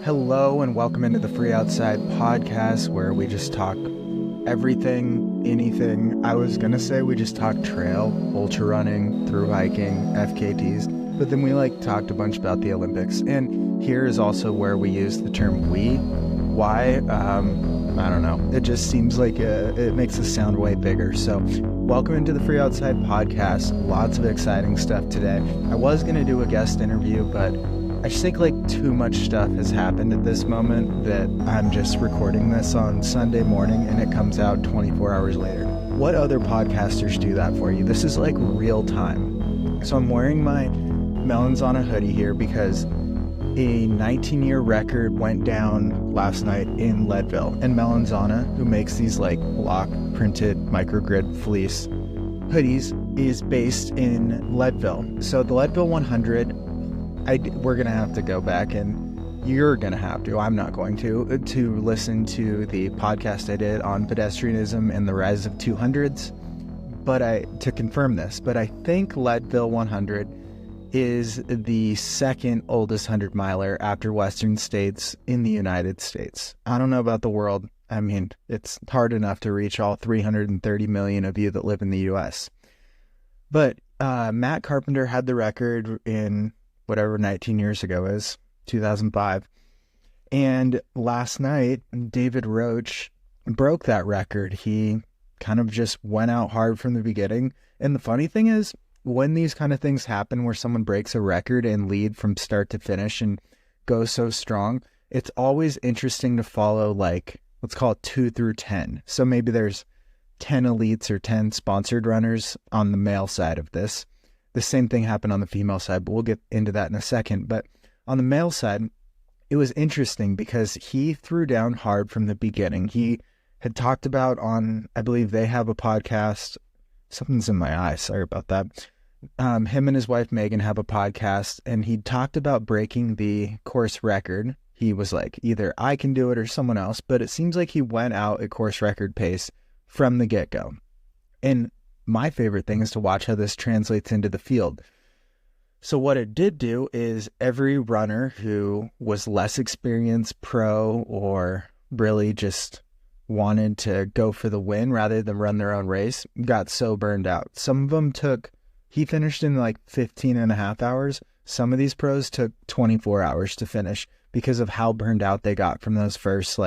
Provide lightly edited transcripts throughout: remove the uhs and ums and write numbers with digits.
Hello and welcome into the Free Outside podcast where we just talk everything, anything. I was going to say we just talk trail, ultra running, through hiking, FKTs, but then we talked a bunch about the Olympics. And here is also where we use the term we. Why? I don't know. It just seems like it makes us sound way bigger. So welcome into the Free Outside podcast. Lots of exciting stuff today. I was going to do a guest interview, but I just think too much stuff has happened at this moment that I'm just recording this on Sunday morning and it comes out 24 hours later. What other podcasters do that for you? This is real time. So I'm wearing my Melons on a hoodie here because a 19-year record went down last night in Leadville. And Melonzana, who makes these block printed microgrid fleece hoodies, is based in Leadville. So the Leadville 100, we're going to have to go back and you're going to have to, I'm not going to listen to the podcast I did on pedestrianism and the rise of 200s, to confirm this, but I think Leadville 100 is the second oldest 100-miler after Western states in the United States. I don't know about the world. I mean, it's hard enough to reach all 330 million of you that live in the U.S. But Matt Carpenter had the record in whatever 19 years ago is, 2005. And last night, David Roach broke that record. He kind of just went out hard from the beginning. And the funny thing is, when these kind of things happen where someone breaks a record and lead from start to finish and goes so strong, it's always interesting to follow, let's call it 2 through 10. So maybe there's 10 elites or 10 sponsored runners on the male side of this. The same thing happened on the female side, but we'll get into that in a second. But on the male side, it was interesting because he threw down hard from the beginning. He had talked about I believe they have a podcast. Something's in my eye. Sorry about that. Him and his wife, Megan, have a podcast, and he talked about breaking the course record. He was either I can do it or someone else, but it seems like he went out at course record pace from the get-go. And my favorite thing is to watch how this translates into the field. So what it did do is every runner who was less experienced, pro, or really just wanted to go for the win rather than run their own race got so burned out. Some of them he finished in 15 and a half hours. Some of these pros took 24 hours to finish because of how burned out they got from those first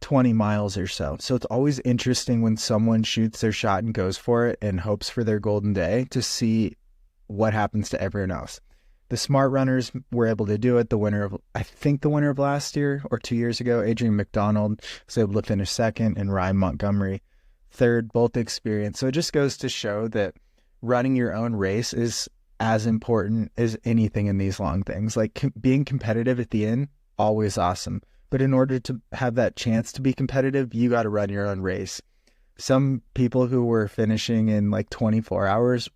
20 miles or so. So it's always interesting when someone shoots their shot and goes for it and hopes for their golden day to see what happens to everyone else. The smart runners were able to do it. The winner of last year or 2 years ago, Adrian McDonald, was able to finish second, and Ryan Montgomery third, both experienced. So it just goes to show that running your own race is as important as anything in these long things. Being competitive at the end, always awesome. But in order to have that chance to be competitive, you got to run your own race. Some people who were finishing in 24 hours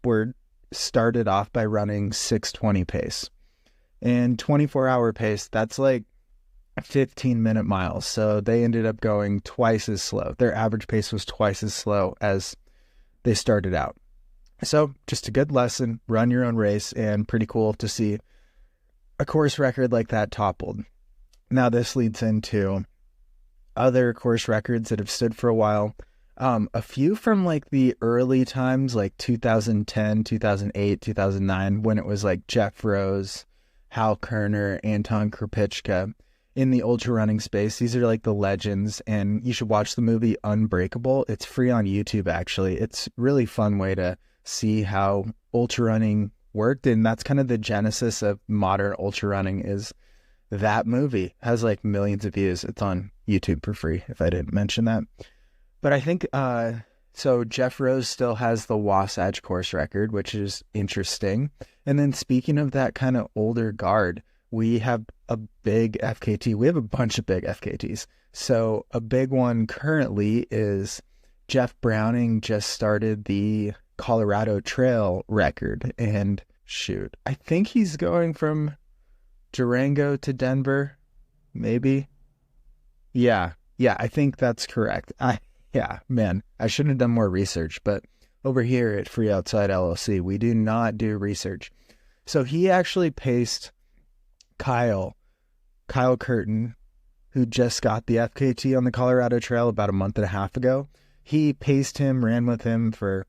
started off by running 6:20 pace. And 24-hour pace, that's 15-minute miles. So they ended up going twice as slow. Their average pace was twice as slow as they started out. So just a good lesson, run your own race, and pretty cool to see a course record like that toppled. Now this leads into other course records that have stood for a while. A few from the early times, 2010, 2008, 2009, when it was Jeff Rose, Hal Kerner, Anton Krupicka in the ultra running space. These are the legends, and you should watch the movie Unbreakable. It's free on YouTube, actually. It's a really fun way to see how ultra running worked, and that's kind of the genesis of modern ultra running. Is that movie has millions of views. It's on YouTube for free, if I didn't mention that. But I think so Jeff Rose still has the Wasatch course record, which is interesting. And then speaking of that kind of older guard, we have a big FKT. We have a bunch of big FKTs. So a big one currently is Jeff Browning just started the Colorado Trail record. And shoot, I think he's going from Durango to Denver, maybe. Yeah, I think that's correct. I shouldn't have done more research, but over here at Free Outside LLC, we do not do research. So he actually paced Kyle Kyle Curtin, who just got the FKT on the Colorado Trail about a month and a half ago. He paced him, ran with him for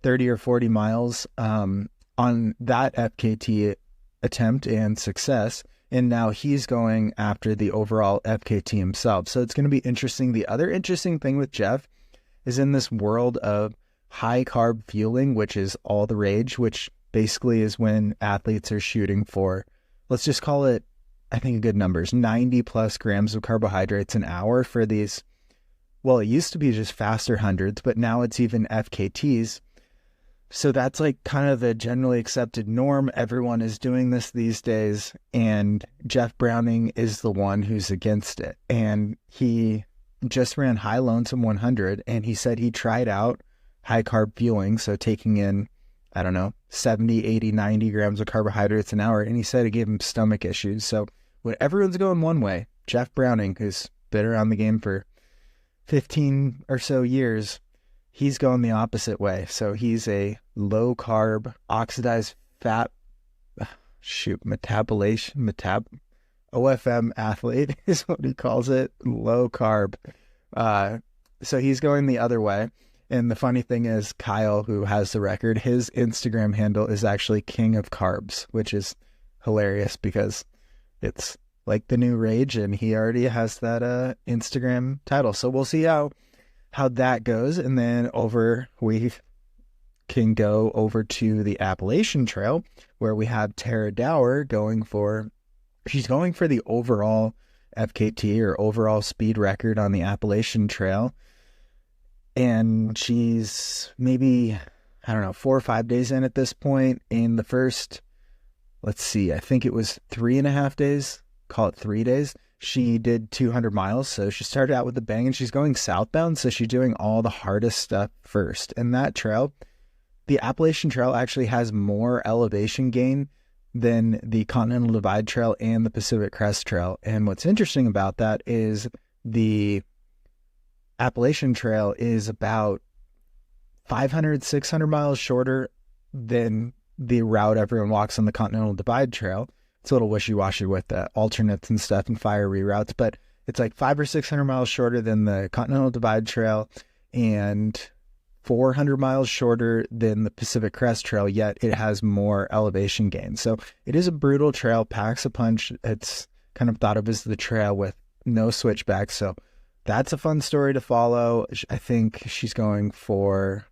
30 or 40 miles on that FKT attempt and success. And now he's going after the overall FKT himself. So it's going to be interesting. The other interesting thing with Jeff is in this world of high carb fueling, which is all the rage, which basically is when athletes are shooting for, let's just call it, I think a good number is 90 plus grams of carbohydrates an hour for these. Well, it used to be just faster hundreds, but now it's even FKTs. So that's like kind of the generally accepted norm. Everyone is doing this these days. And Jeff Browning is the one who's against it. And he just ran High Lonesome 100. And he said he tried out high carb fueling. So taking in, I don't know, 70, 80, 90 grams of carbohydrates an hour. And he said it gave him stomach issues. So when everyone's going one way, Jeff Browning, who's been around the game for 15 or so years, he's going the opposite way. So he's a low carb, oxidized fat, OFM athlete is what he calls it, low carb. So he's going the other way. And the funny thing is, Kyle, who has the record, his Instagram handle is actually King of Carbs, which is hilarious because it's like the new rage and he already has that Instagram title. So we'll see how that goes. And then we can go over to the Appalachian Trail where we have Tara Dower she's going for the overall FKT or overall speed record on the Appalachian Trail. And she's maybe, 4 or 5 days in at this point. In the first, I think it was 3.5 days, call it 3 days. She did 200 miles. So she started out with a bang and she's going southbound. So she's doing all the hardest stuff first. And that trail, the Appalachian Trail, actually has more elevation gain than the Continental Divide Trail and the Pacific Crest Trail. And what's interesting about that is the Appalachian Trail is about 500, 600 miles shorter than the route everyone walks on the Continental Divide Trail. It's a little wishy-washy with the alternates and stuff and fire reroutes, but it's like 500 or 600 miles shorter than the Continental Divide Trail and 400 miles shorter than the Pacific Crest Trail, yet it has more elevation gain. So it is a brutal trail, packs a punch. It's kind of thought of as the trail with no switchbacks. So that's a fun story to follow. I think she's going for,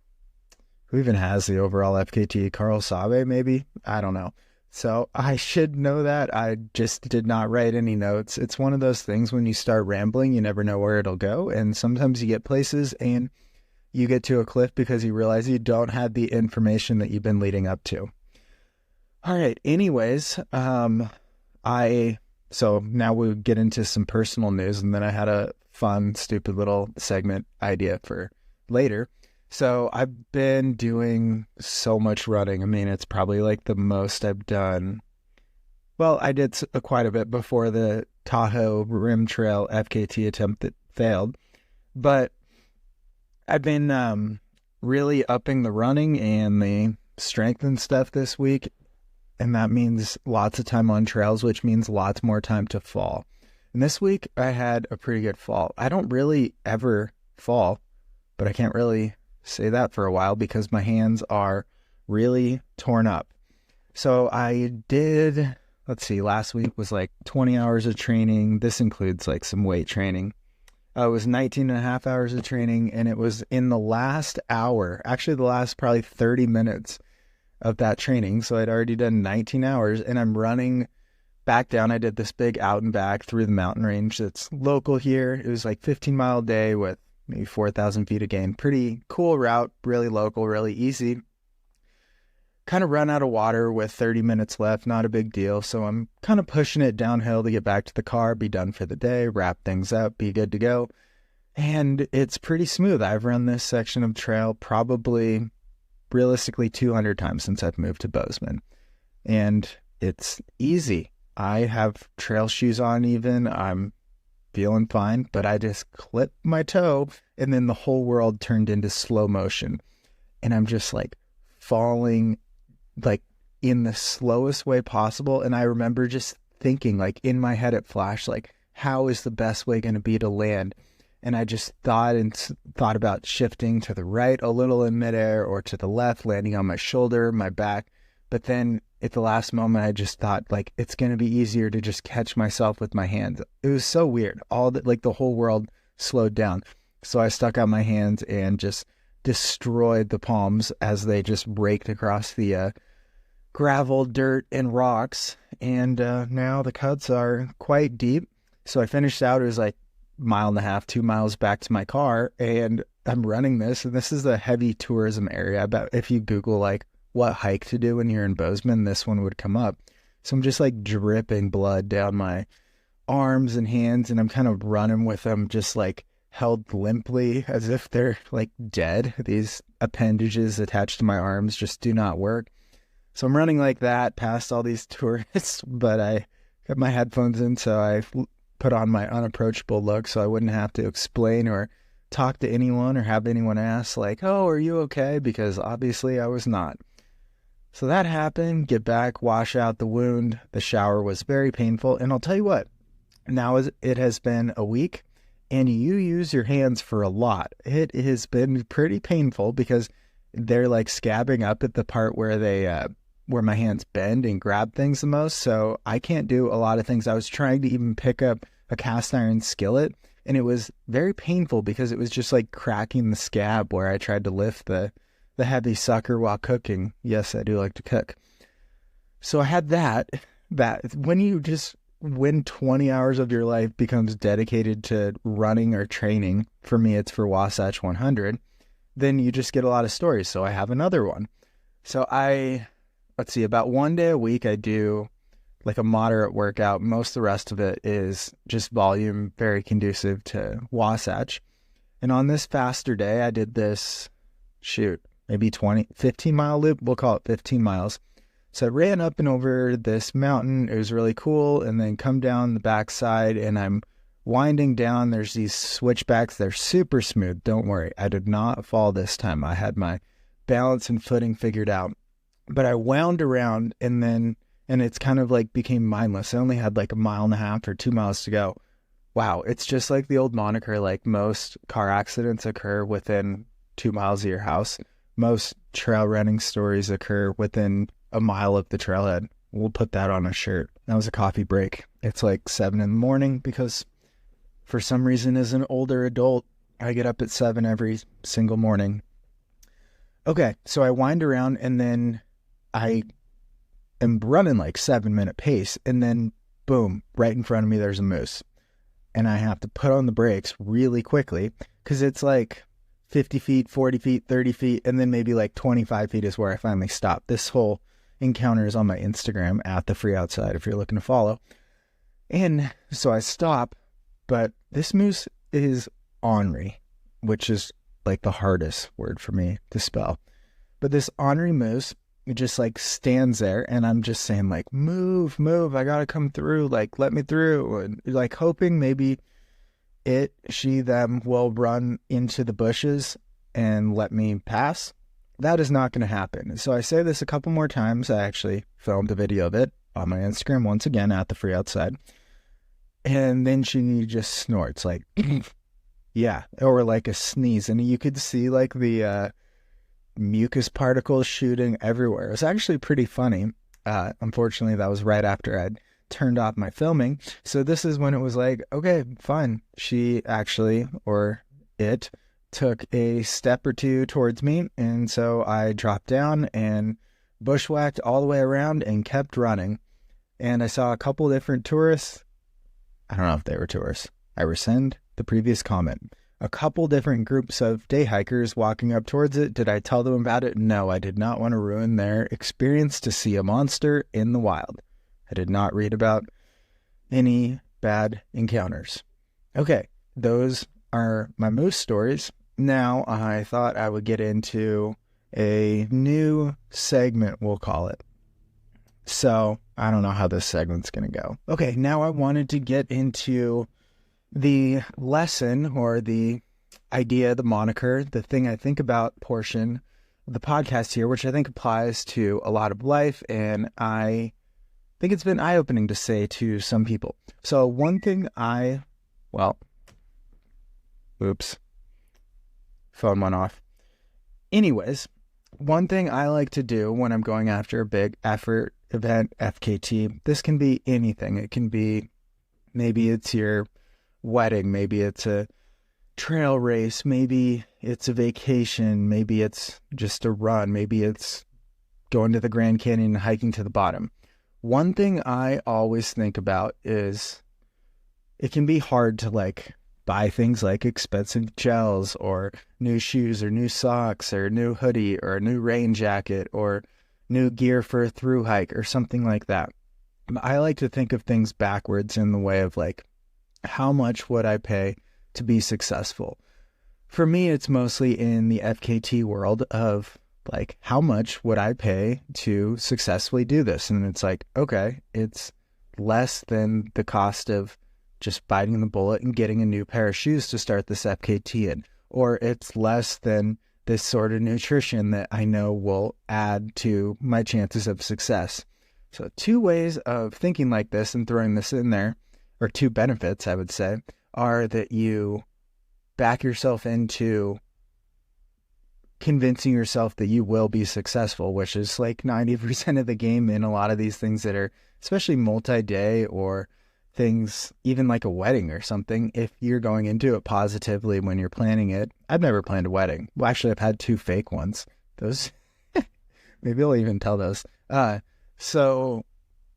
who even has the overall FKT? Carl Sabe, maybe? I don't know. So I should know that. I just did not write any notes. It's one of those things when you start rambling, you never know where it'll go. And sometimes you get places and you get to a cliff because you realize you don't have the information that you've been leading up to. All right. Anyways, so now we'll get into some personal news, and then I had a fun, stupid little segment idea for later. So I've been doing so much running. I mean, it's probably like the most I've done. Well, I did quite a bit before the Tahoe Rim Trail FKT attempt that failed, but I've been really upping the running and the strength and stuff this week. And that means lots of time on trails, which means lots more time to fall. And this week I had a pretty good fall. I don't really ever fall, but I can't really say that for a while because my hands are really torn up. So I did, last week was like 20 hours of training. This includes like some weight training. It was 19 and a half hours of training, and it was in the last hour, actually the last probably 30 minutes of that training. So I'd already done 19 hours, and I'm running back down. I did this big out and back through the mountain range that's local here. It was like 15-mile day with maybe 4,000 feet of gain. Pretty cool route, really local, really easy. Kind of run out of water with 30 minutes left, not a big deal. So I'm kind of pushing it downhill to get back to the car, be done for the day, wrap things up, be good to go. And it's pretty smooth. I've run this section of trail probably realistically 200 times since I've moved to Bozeman. And it's easy. I have trail shoes on even. I'm feeling fine, but I just clipped my toe and then the whole world turned into slow motion. And I'm just like falling like in the slowest way possible. And I remember just thinking, like in my head it flashed, like, how is the best way going to be to land? And I just thought about shifting to the right a little in midair or to the left, landing on my shoulder, my back. But then at the last moment, I just thought, like, it's going to be easier to just catch myself with my hands. It was so weird. The whole world slowed down. So I stuck out my hands and just destroyed the palms as they just raked across the gravel, dirt, and rocks. And now the cuts are quite deep. So I finished out. It was like 1.5 miles, 2 miles back to my car, and I'm running this. And this is a heavy tourism area. I bet if you Google like what hike to do when you're in Bozeman, this one would come up. So I'm just like dripping blood down my arms and hands, and I'm kind of running with them just like held limply as if they're like dead. These appendages attached to my arms just do not work. So I'm running like that past all these tourists, but I got my headphones in, so I put on my unapproachable look so I wouldn't have to explain or talk to anyone or have anyone ask like, oh, are you okay? Because obviously I was not. So that happened, get back, wash out the wound. The shower was very painful. And I'll tell you what, now it has been a week and you use your hands for a lot. It has been pretty painful because they're like scabbing up at the part where where my hands bend and grab things the most. So I can't do a lot of things. I was trying to even pick up a cast iron skillet, and it was very painful because it was just like cracking the scab where I tried to lift the heavy sucker while cooking. Yes, I do like to cook. So I had that when 20 hours of your life becomes dedicated to running or training, for me, it's for Wasatch 100, then you just get a lot of stories. So I have another one. So let's see, about 1 day a week, I do like a moderate workout. Most of the rest of it is just volume, very conducive to Wasatch. And on this faster day, I did this, maybe 15 mile loop. We'll call it 15 miles. So I ran up and over this mountain. It was really cool. And then come down the backside and I'm winding down. There's these switchbacks. They're super smooth. Don't worry. I did not fall this time. I had my balance and footing figured out. But I wound around and it's kind of like became mindless. I only had like 1.5 miles or 2 miles to go. Wow. It's just like the old moniker, like most car accidents occur within 2 miles of your house. Most trail running stories occur within 1 mile of the trailhead. We'll put that on a shirt. That was a coffee break. It's like 7 a.m. because for some reason as an older adult, I get up at 7 every single morning. Okay. So I wind around and then I am running like 7-minute pace, and then boom, right in front of me, there's a moose. And I have to put on the brakes really quickly because it's like 50 feet, 40 feet, 30 feet, and then maybe like 25 feet is where I finally stop. This whole encounter is on my Instagram at the Free Outside if you're looking to follow. And so I stop, but this moose is ornery, which is like the hardest word for me to spell. But this ornery moose, it just like stands there, and I'm just saying like, move, I gotta come through, like let me through, and like hoping maybe she, them will run into the bushes and let me pass. That is not going to happen. So I say this a couple more times. I actually filmed a video of it on my Instagram once again at the Free Outside. And then she just snorts like, yeah, or like a sneeze. And you could see like the mucus particles shooting everywhere. It was actually pretty funny. Unfortunately, that was right after I'd turned off my filming. So this is when it was like, okay, fine. She actually, or it, took a step or two towards me. And so I dropped down and bushwhacked all the way around and kept running. And I saw a couple different tourists. I don't know if they were tourists. I rescind the previous comment. A couple different groups of day hikers walking up towards it. Did I tell them about it? No, I did not want to ruin their experience to see a monster in the wild. I did not read about any bad encounters. Okay, those are my moose stories. Now I thought I would get into a new segment, we'll call it. So I don't know how this segment's going to go. Okay, now I wanted to get into the lesson or the idea, the moniker, the thing I think about portion of the podcast here, which I think applies to a lot of life. And think it's been eye-opening to say to some people. So one thing oops, phone went off. Anyways, one thing I like to do when I'm going after a big effort event, FKT, this can be anything. It can be, maybe it's your wedding, maybe it's a trail race, maybe it's a vacation, maybe it's just a run, maybe it's going to the Grand Canyon and hiking to the bottom. One thing I always think about is it can be hard to like buy things like expensive gels or new shoes or new socks or a new hoodie or a new rain jacket or new gear for a thru hike or something like that. I like to think of things backwards in the way of like, how much would I pay to be successful? For me, it's mostly in the FKT world of like, how much would I pay to successfully do this? And it's like, okay, it's less than the cost of just biting the bullet and getting a new pair of shoes to start this FKT in, or it's less than this sort of nutrition that I know will add to my chances of success. So 2 ways of thinking like this and throwing this in there, or 2 benefits, I would say, are that you back yourself into convincing yourself that you will be successful, which is like 90% of the game in a lot of these things that are especially multi-day or things, even like a wedding or something. If you're going into it positively when you're planning it, I've never planned a wedding. Well, actually, I've had 2 fake ones. Those, maybe I'll even tell those.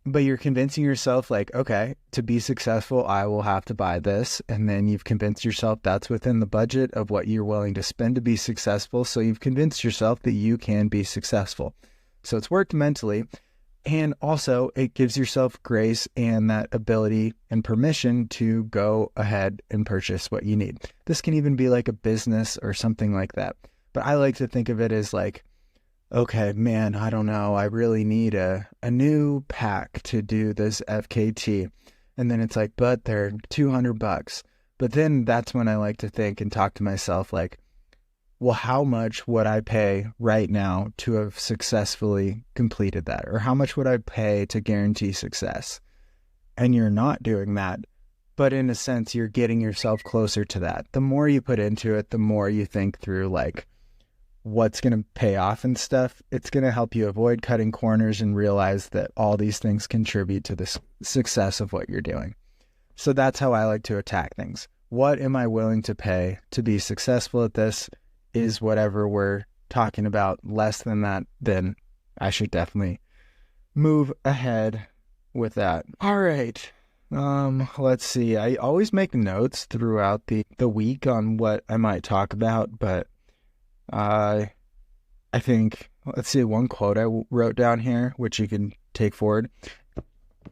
But you're convincing yourself like, okay, to be successful, I will have to buy this. And then you've convinced yourself that's within the budget of what you're willing to spend to be successful. So you've convinced yourself that you can be successful. So it's worked mentally. And also it gives yourself grace and that ability and permission to go ahead and purchase what you need. This can even be like a business or something like that. But I like to think of it as like, okay, man, I don't know. I really need a new pack to do this FKT. And then it's like, but they're $200. But then that's when I like to think and talk to myself like, well, how much would I pay right now to have successfully completed that? Or how much would I pay to guarantee success? And you're not doing that. But in a sense, you're getting yourself closer to that. The more you put into it, the more you think through like, what's going to pay off and stuff. It's going to help you avoid cutting corners and realize that all these things contribute to the success of what you're doing. So that's how I like to attack things. What am I willing to pay to be successful at this? Is whatever we're talking about less than that, then I should definitely move ahead with that. All right. Let's see. I always make notes throughout the week on what I might talk about, but I think, let's see, one quote I wrote down here, which you can take forward,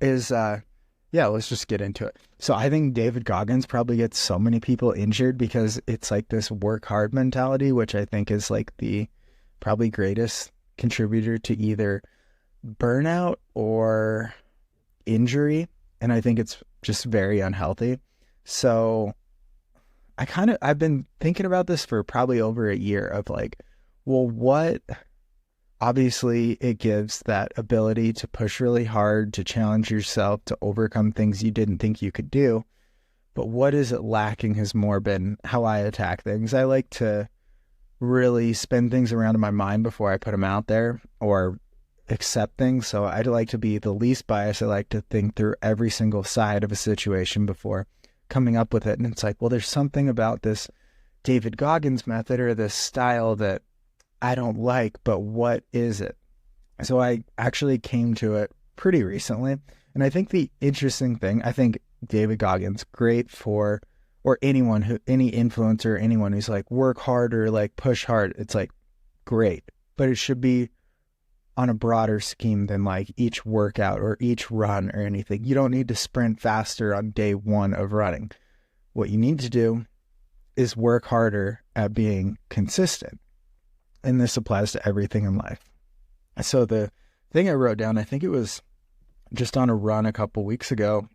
is, let's just get into it. So I think David Goggins probably gets so many people injured because it's like this work hard mentality, which I think is like the probably greatest contributor to either burnout or injury. And I think it's just very unhealthy. So I've been thinking about this for probably over a year of like, well, obviously it gives that ability to push really hard, to challenge yourself, to overcome things you didn't think you could do. But what is it lacking has more been how I attack things. I like to really spin things around in my mind before I put them out there or accept things. So I'd like to be the least biased. I like to think through every single side of a situation before coming up with it. And it's like, well, there's something about this David Goggins method or this style that I don't like, but what is it? So I actually came to it pretty recently. And I think the interesting thing, I think David Goggins, great for, or anyone who, any influencer, anyone who's like work hard or like push hard, it's like great, but it should be on a broader scheme than like each workout or each run or anything. You don't need to sprint faster on day 1 of running. What you need to do is work harder at being consistent. And this applies to everything in life. So the thing I wrote down, I think it was just on a run a couple weeks ago,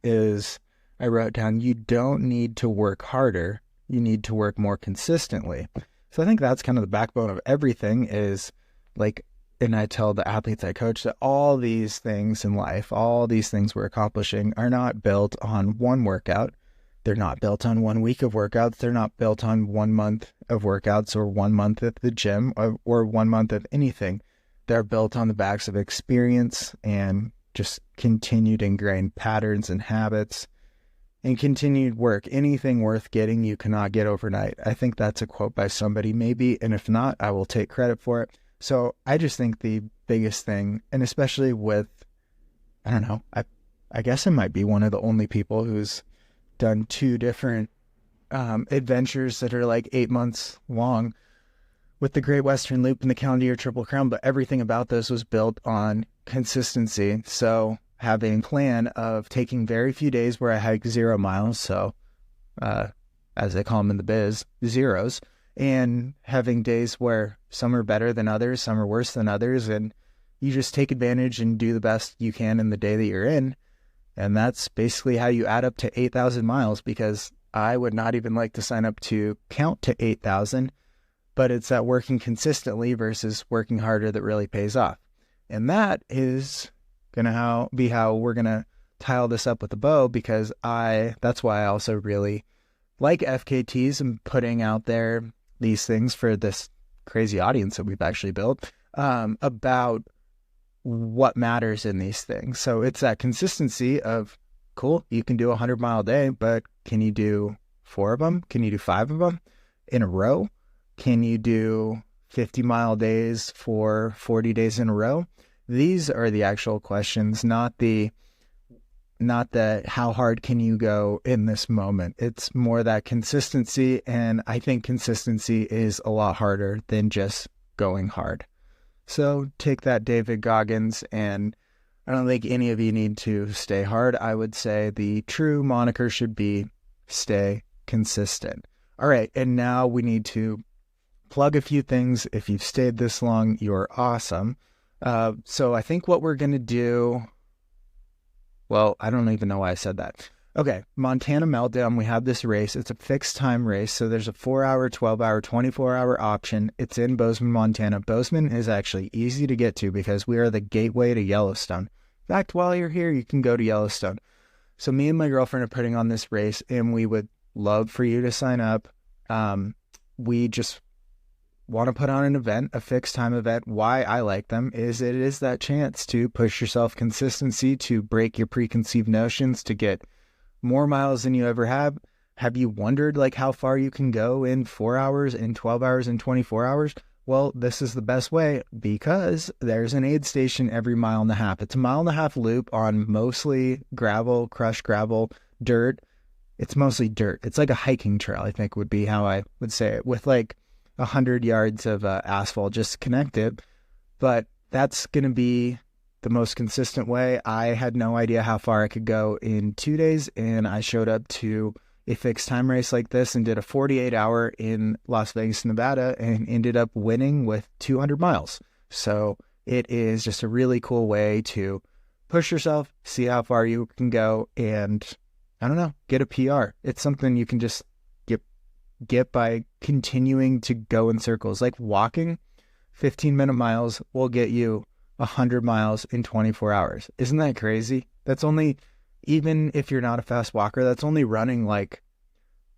is I wrote down, you don't need to work harder. You need to work more consistently. So I think that's kind of the backbone of everything, is like, and I tell the athletes I coach that all these things in life, all these things we're accomplishing are not built on one workout. They're not built on 1 week of workouts. They're not built on 1 month of workouts or 1 month at the gym or 1 month of anything. They're built on the backs of experience and just continued ingrained patterns and habits and continued work. Anything worth getting, you cannot get overnight. I think that's a quote by somebody maybe, and if not, I will take credit for it. So I just think the biggest thing, and especially with, I don't know, I guess I might be one of the only people who's done 2 different adventures that are like 8 months long with the Great Western Loop and the Calendar Year Triple Crown, but everything about those was built on consistency. So having a plan of taking very few days where I hike 0 miles, so as they call them in the biz, zeros, and having days where some are better than others, some are worse than others, and you just take advantage and do the best you can in the day that you're in. And that's basically how you add up to 8,000 miles, because I would not even like to sign up to count to 8,000, but it's that working consistently versus working harder that really pays off. And that is going to be how we're going to tile this up with a bow, because that's why I also really like FKTs and putting out there these things for this crazy audience that we've actually built about what matters in these things. So it's that consistency of, cool, you can do a 100-mile day, but can you do 4 of them? Can you do 5 of them in a row? Can you do 50-mile days for 40 days in a row? These are the actual questions, not the how hard can you go in this moment. It's more that consistency, and I think consistency is a lot harder than just going hard. So take that, David Goggins, and I don't think any of you need to stay hard. I would say the true moniker should be stay consistent. All right, and now we need to plug a few things. If you've stayed this long, you're awesome. So I think what we're going to do, well, I don't even know why I said that. Okay, Montana Meltdown, we have this race. It's a fixed time race, so there's a 4-hour, 12-hour, 24-hour option. It's in Bozeman, Montana. Bozeman is actually easy to get to because we are the gateway to Yellowstone. In fact, while you're here, you can go to Yellowstone. So me and my girlfriend are putting on this race, and we would love for you to sign up. We just want to put on an event, a fixed time event. Why I like them is it is that chance to push yourself, consistency, to break your preconceived notions, to get more miles than you ever have. Have you wondered like how far you can go in 4 hours, in 12 hours, in 24 hours? Well, this is the best way because there's an aid station every 1.5 miles. It's a 1.5 mile loop on mostly gravel, crushed gravel, dirt. It's mostly dirt. It's like a hiking trail, I think would be how I would say it, with like 100 yards of asphalt just connected. But that's going to be the most consistent way. I had no idea how far I could go in 2 days, and I showed up to a fixed time race like this and did a 48-hour in Las Vegas, Nevada, and ended up winning with 200 miles. So it is just a really cool way to push yourself, see how far you can go, and I don't know, get a PR. It's something you can just get by continuing to go in circles. Like walking 15-minute miles will get you 100 miles in 24 hours. Isn't that crazy? That's only, even if you're not a fast walker, that's only running like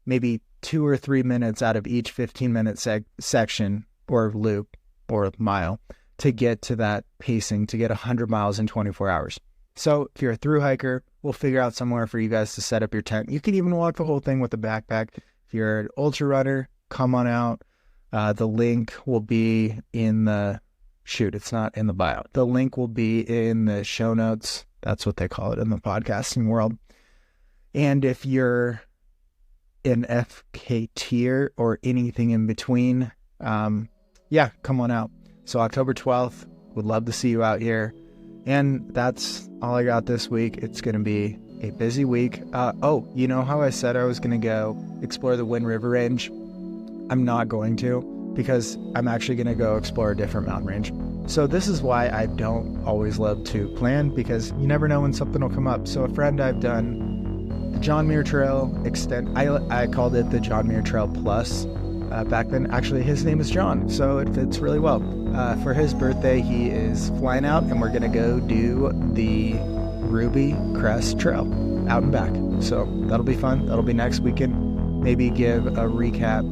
maybe 2 or 3 minutes out of each 15-minute section or loop or mile to get to that pacing, to get 100 miles in 24 hours. So if you're a thru hiker, we'll figure out somewhere for you guys to set up your tent. You can even walk the whole thing with a backpack. If you're an ultra runner, come on out. The link will be in the, it's not in the bio. The link will be in the show notes. That's what they call it in the podcasting world. And if you're an FKT or anything in between, come on out. So October 12th, would love to see you out here. And that's all I got this week. It's going to be a busy week. You know how I said I was going to go explore the Wind River Range? I'm not going to, because I'm actually going to go explore a different mountain range. So this is why I don't always love to plan, because you never know when something will come up. So a friend, I've done the John Muir Trail extend. I called it the John Muir Trail Plus back then. Actually, his name is John, so it fits really well. For his birthday, he is flying out, and we're going to go do the Ruby Crest Trail out and back. So that'll be fun. That'll be next weekend. Maybe give a recap.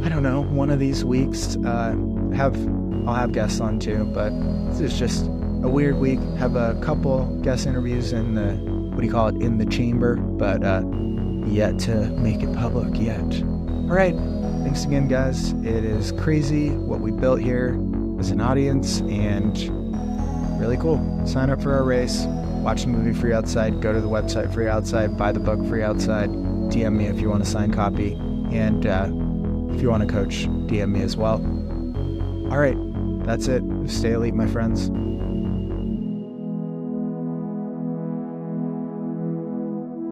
I don't know, one of these weeks. I'll have guests on too, but this is just a weird week. Have a couple guest interviews in the, in the chamber, but yet to make it public yet. All right. Thanks again, guys. It is crazy what we built here as an audience, and really cool. Sign up for our race, watch the movie Free Outside, go to the website Free Outside, buy the book Free Outside, DM me if you want a signed copy, and if you want to coach, DM me as well. All right, that's it. Stay elite, my friends.